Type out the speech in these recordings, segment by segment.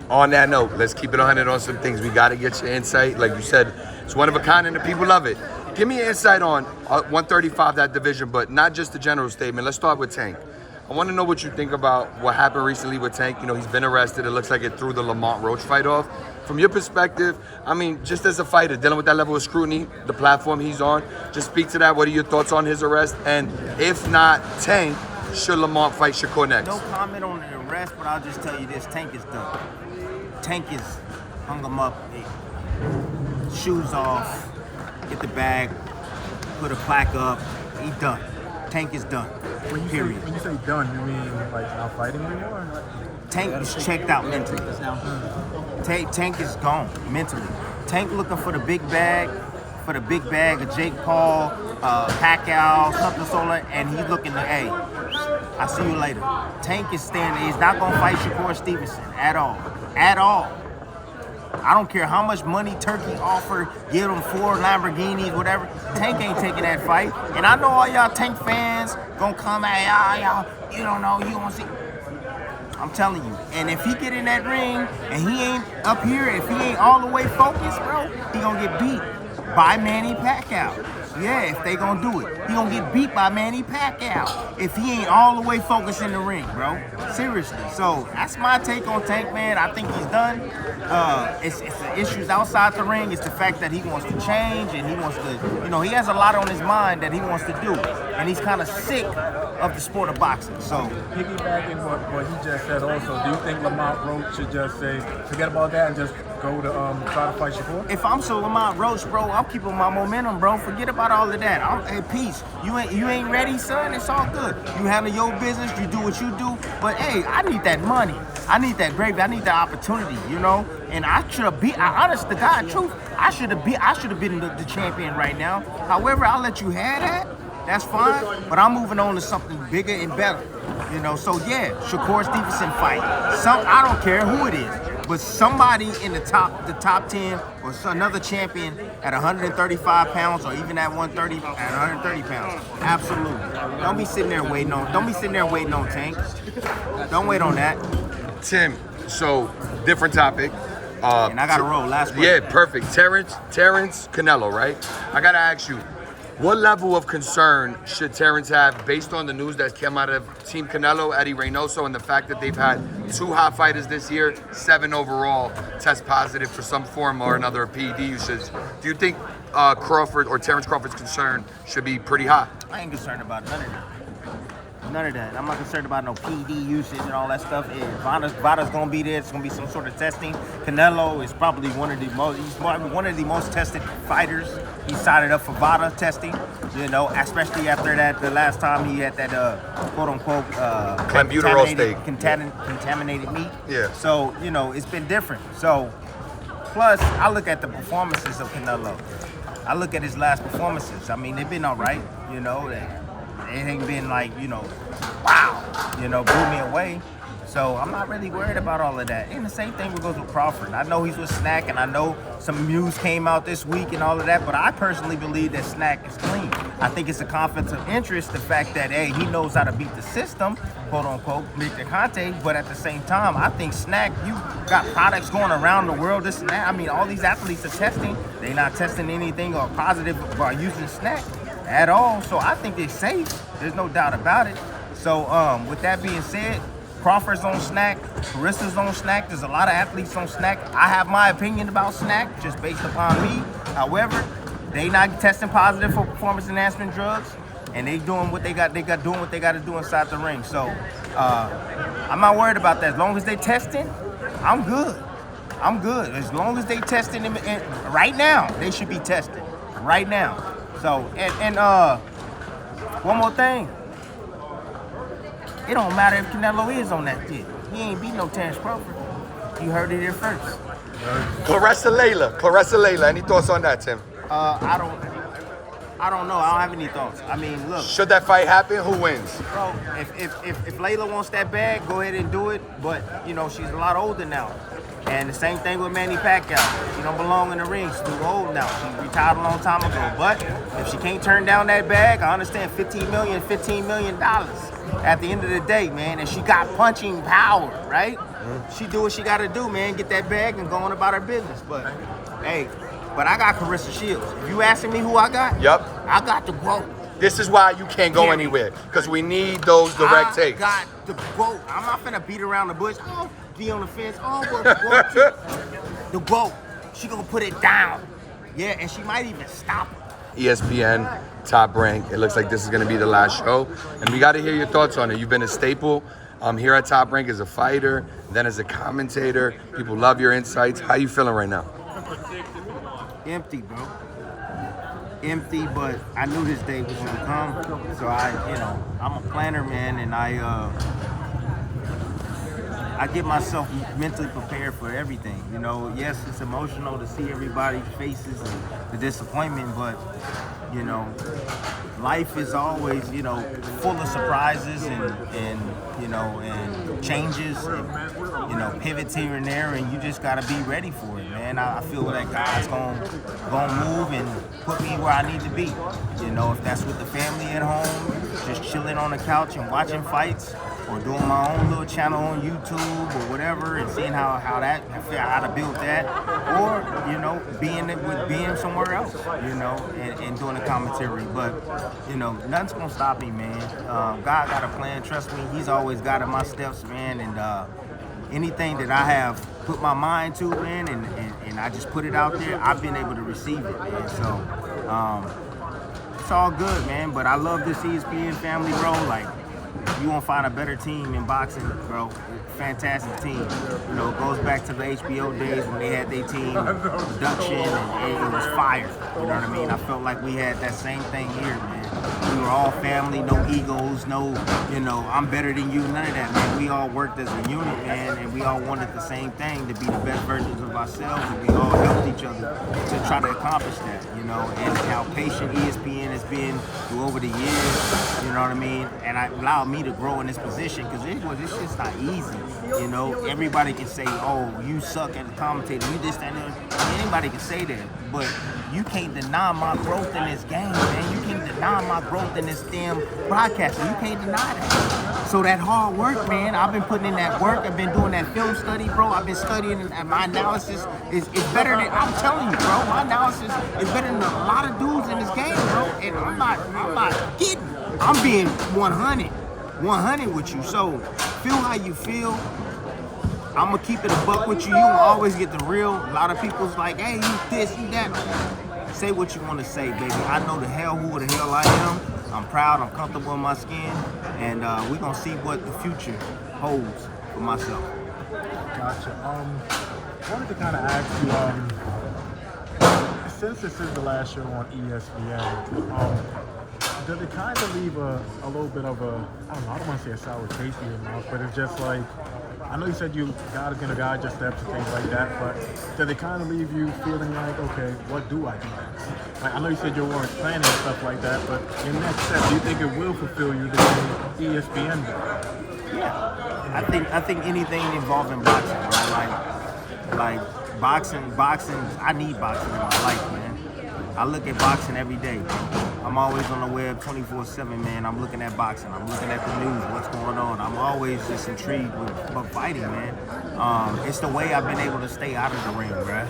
On that note, let's keep it 100 on some things. We got to get your insight. Like you said, it's one of a kind and the people love it. Give me your insight on 135, that division, but not just the general statement. Let's start with Tank. I want to know what you think about what happened recently with Tank. You know, he's been arrested. It looks like it threw the Lamont Roach fight off. From your perspective, I mean, just as a fighter, dealing with that level of scrutiny, the platform he's on, just speak to that. What are your thoughts on his arrest? And if not Tank, should Lamont fight Shakur next? No comment on the arrest, but I'll just tell you this. Tank is done. Tank is hung him up, shoes off, get the bag, put a plaque up. He done. Tank is done. Period. When you say done, you mean like not fighting anymore? Tank is checked out mentally. Tank is gone mentally. Tank looking for the big bag, of Jake Paul, Pacquiao, something solar, and he's looking to, hey, I'll see you later. Tank is standing. He's not gonna fight Shakur Stevenson at all. At all. I don't care how much money Turkey offered, give him 4 Lamborghinis, whatever. Tank ain't taking that fight. And I know all y'all Tank fans gonna come at y'all, you don't know, you don't see. I'm telling you. And if he get in that ring and he ain't up here, if he ain't all the way focused, bro, he gonna get beat by Manny Pacquiao. Yeah, if they gonna do it. He gonna get beat by Manny Pacquiao if he ain't all the way focused in the ring, bro. Seriously. So that's my take on Tank, man. I think he's done. It's the issues outside the ring. It's the fact that he wants to change and he wants to, you know, he has a lot on his mind that he wants to do. And he's kind of sick of the sport of boxing. So piggybacking what he just said also, do you think Lamont Roach should just say, forget about that and just go to try to fight Shakur? If I'm so Lamont Roach, bro, I'm keeping my momentum, bro. Forget about all of that. Hey, peace. You ain't ready, son. It's all good. You handle your business. You do what you do. But hey, I need that money. I need that gravy. I need that opportunity. You know. And I should have beat. Honest to God, truth. I should have been the champion right now. However, I'll let you have that. That's fine. But I'm moving on to something bigger and better. You know. So yeah, Shakur Stevenson fight. I don't care who it is. But somebody in the top 10 or another champion at 135 pounds or even at 130 at 130 pounds. Absolutely. Don't be sitting there waiting on Tank. Don't wait on that. Tim, so different topic. And I got to roll last week. Yeah, perfect. Terrence Canelo, right? I got to ask you, what level of concern should Terrence have based on the news that came out of Team Canelo, Eddie Reynoso, and the fact that they've had 2 hot fighters this year, 7 overall test positive for some form or another of PED usage? Do you think Crawford or Terrence Crawford's concern should be pretty high? I ain't concerned about none of that. None of that. I'm not concerned about no PD usage and all that stuff. Vada's gonna be there. It's gonna be some sort of testing. Canelo is probably one of the most tested fighters. He signed up for Vada testing, you know, especially after that the last time he had that quote unquote contaminated meat. Yeah. So, you know, it's been different. So plus I look at the performances of Canelo. I look at his last performances. I mean, they've been all right, you know. It ain't been like, you know, wow, you know, blew me away. So I'm not really worried about all of that. And the same thing goes with Crawford. I know he's with Snack, and I know some news came out this week and all of that, but I personally believe that Snack is clean. I think it's a conflict of interest, the fact that, hey, he knows how to beat the system, quote unquote, Victor Conte, but at the same time, I think Snack, you got products going around the world, this and that. I mean, all these athletes are testing. They're not testing anything or positive by using Snack at all. So I think they're safe. There's no doubt about it. So with that being said, Crawford's on Snack, Carissa's on Snack. There's a lot of athletes on Snack. I have my opinion about Snack just based upon me. However, they not testing positive for performance enhancement drugs, and they doing what they got doing what they got to do inside the ring. So I'm not worried about that. As long as they testing, I'm good. I'm good. As long as they testing them right now, they should be tested right now. So and one more thing. It don't matter if Canelo is on that shit. He ain't beat no Terrence Crawford. You heard it here first. Claressa Layla. Any thoughts on that, Tim? I don't. I don't know. I don't have any thoughts. I mean, look, Should that fight happen, who wins? bro. If Layla wants that bag, go ahead and do it. But you know, she's a lot older now. And the same thing with Manny Pacquiao. She don't belong in the ring. She's too old now. She retired a long time ago. But if she can't turn down that bag, I understand $15 million at the end of the day, man. And she got punching power, right? She do what she got to do, man. Get that bag and go on about her business. But, hey, I got Carissa Shields. If you asking me who I got? Yep. I got the GOAT. This is why you can't go anywhere, because we need those direct takes. I got the GOAT. I'm not finna beat around the bush. Oh, be on the fence. Oh, but the GOAT. The GOAT. She gonna put it down. Yeah, and she might even stop her. ESPN, Top Rank. It looks like this is going to be the last show. And we got to hear your thoughts on it. You've been a staple here at Top Rank as a fighter, then as a commentator. People love your insights. How you feeling right now? Empty, bro. Empty, but I knew this day was gonna come. So I'm a planner, man, and I get myself mentally prepared for everything. You know, yes, it's emotional to see everybody's faces and the disappointment, but you know, life is always, full of surprises and changes and, pivots here and there, and you just gotta be ready for it, man. I feel that God's gonna move and put me where I need to be. You know, if that's with the family at home, just chilling on the couch and watching fights, or doing my own little channel on YouTube or whatever, and seeing how to build that, or being somewhere else, and doing the commentary. But nothing's gonna stop me, man. God got a plan. Trust me, He's always guided my steps, man. And anything that I have put my mind to, man, and I just put it out there, I've been able to receive it, man. So it's all good, man. But I love this ESPN family, bro. Like, you won't find a better team in boxing, bro. Fantastic team. It goes back to the HBO days when they had their team production and it was fire. You know what I mean? I felt like we had that same thing here, man. We were all family, no egos, no, I'm better than you, none of that, man. We all worked as a unit, man, and we all wanted the same thing, to be the best versions of ourselves, and we all helped each other to try to accomplish that, and how patient ESPN has been through over the years, you know what I mean? And it allowed me to grow in this position, because it's just not easy, Everybody can say, oh, you suck as a commentator, you this, that, and that. Anybody can say that, but you can't deny my growth in this game, man. You can't deny my growth in this damn broadcasting. You can't deny that. So that hard work, man, I've been putting in that work. I've been doing that film study, bro. I've been studying, and my analysis is better than, I'm telling you, bro. My analysis is better than a lot of dudes in this game, bro. And I'm not kidding. I'm being 100 with you. So feel how you feel. I'm gonna keep it a buck with you. You will always get the real. A lot of people's like, hey, you this, you that. Say what you want to say, baby. I know who the hell I am. I'm proud, I'm comfortable in my skin, and we're gonna see what the future holds for myself. Gotcha. I wanted to kind of ask you, since this is the last show on ESPN, does it kind of leave a little bit of I don't want to say a sour taste in your mouth, but it's just like, I know you said God is going to guide your steps and things like that, but does it kind of leave you feeling like, okay, what do I do next? Like, I know you said you weren't planning and stuff like that, but your next step, do you think it will fulfill you to be ESPN? Yeah, I think anything involving boxing, right? Like boxing. I need boxing in my life, man. I look at boxing every day. I'm always on the web 24/7, man. I'm looking at boxing. I'm looking at the news, what's going on. I'm always just intrigued with fighting, man. It's the way I've been able to stay out of the ring, right?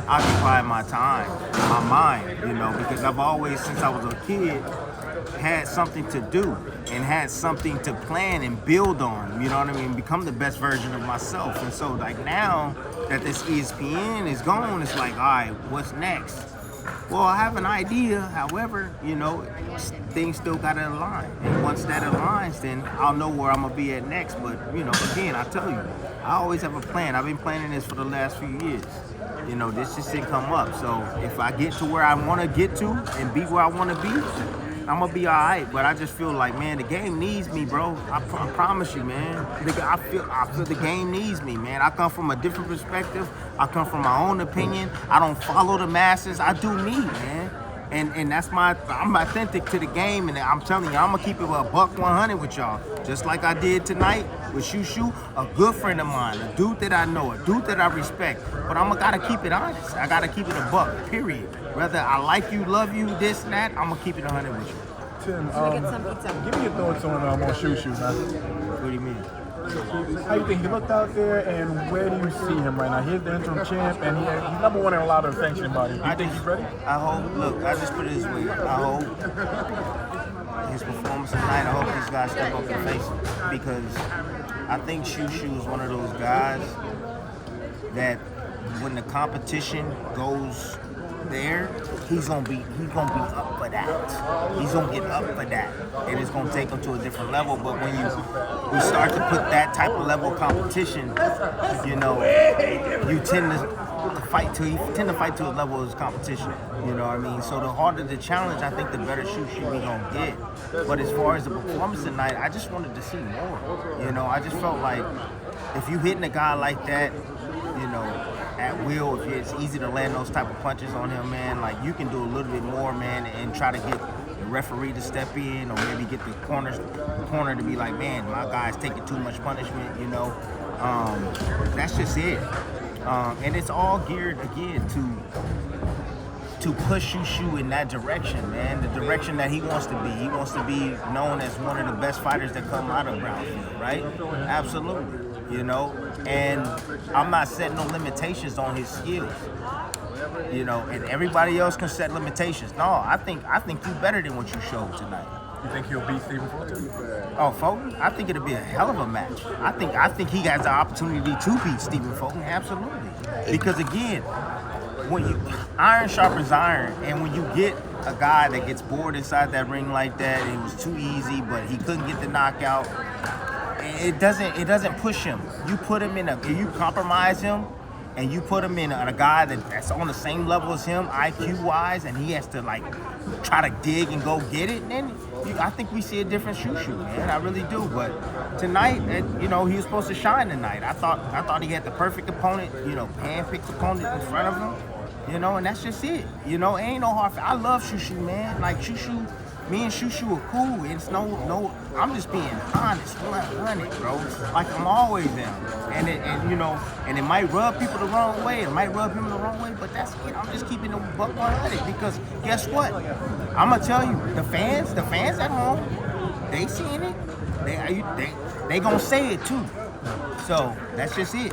Occupy my time, my mind, because I've always, since I was a kid, had something to do and had something to plan and build on, become the best version of myself. And so, like, now that this ESPN is gone, it's like, all right, what's next? Well, I have an idea. However, things still gotta align. And once that aligns, then I'll know where I'm gonna be at next. But, again, I tell you, I always have a plan. I've been planning this for the last few years. This just didn't come up. So if I get to where I wanna get to and be where I wanna be, I'm gonna be all right. But I just feel like, man, the game needs me, bro. I promise you, man. I feel the game needs me, man. I come from a different perspective. I come from my own opinion. I don't follow the masses. I do me, man. And that's I'm authentic to the game, and I'm telling you, I'm gonna keep it a buck 100 with y'all, just like I did tonight with Shushu, a good friend of mine, a dude that I know, a dude that I respect. But gotta keep it honest. I gotta keep it a buck, period. Whether I like you, love you, this and that, I'm gonna keep it 100 with you. Tim, Get some pizza. give me your thoughts on Shushu, man. What do you mean? How you think he looked out there, and where do you see him right now? He's the interim champ, and he's number one in a lot of sanctioning bodies. Do you think he's ready? I hope. Look, I just put it this way. I hope his performance tonight. I hope these guys step up and face him, because I think Shushu is one of those guys that when the competition goes there, he's gonna be up for that. He's gonna get up for that, and it's gonna take him to a different level. But when you start to put that type of level of competition, you know, you tend to fight to a level of his competition. You know what I mean? So the harder the challenge, I think the better Shushu we gonna get. But as far as the performance tonight, I just wanted to see more. You know, I just felt like if you hitting a guy like that, you know, at will, if it's easy to land those type of punches on him, man, like you can do a little bit more, man, and try to get the referee to step in, or maybe get the corner to be like, man, my guy's taking too much punishment, you know. That's just it. And it's all geared again to push Shushu in that direction, man, the direction that he wants to be. He wants to be known as one of the best fighters that come out of Brownfield, right? Absolutely. You know, and I'm not setting no limitations on his skills. You know, and everybody else can set limitations. No, I think you better than what you showed tonight. You think he'll beat Stephen Fulton? Oh, Fulton? I think it'll be a hell of a match. I think he has the opportunity to beat Stephen Fulton, absolutely. Because again, when iron sharpens iron, and when you get a guy that gets bored inside that ring like that, and it was too easy, but he couldn't get the knockout. It doesn't push him. You put him if you compromise him, and you put him in a guy that's on the same level as him, IQ wise, and he has to like try to dig and go get it, then I think we see a different Shushu, man. I really do. But tonight, you know, he was supposed to shine tonight. I thought he had the perfect opponent, you know, hand-picked opponent in front of him, you know, and that's just it. You know, it ain't no hard. I love Shushu, man. Like Shushu. Me and Shushu are cool. It's no. I'm just being honest, 100, bro. Like I'm always am. And you know, and it might rub people the wrong way. It might rub him the wrong way. But that's it. I'm just keeping it buck 100, because guess what? I'm gonna tell you, the fans at home, they seeing it. They gonna say it too. So that's just it.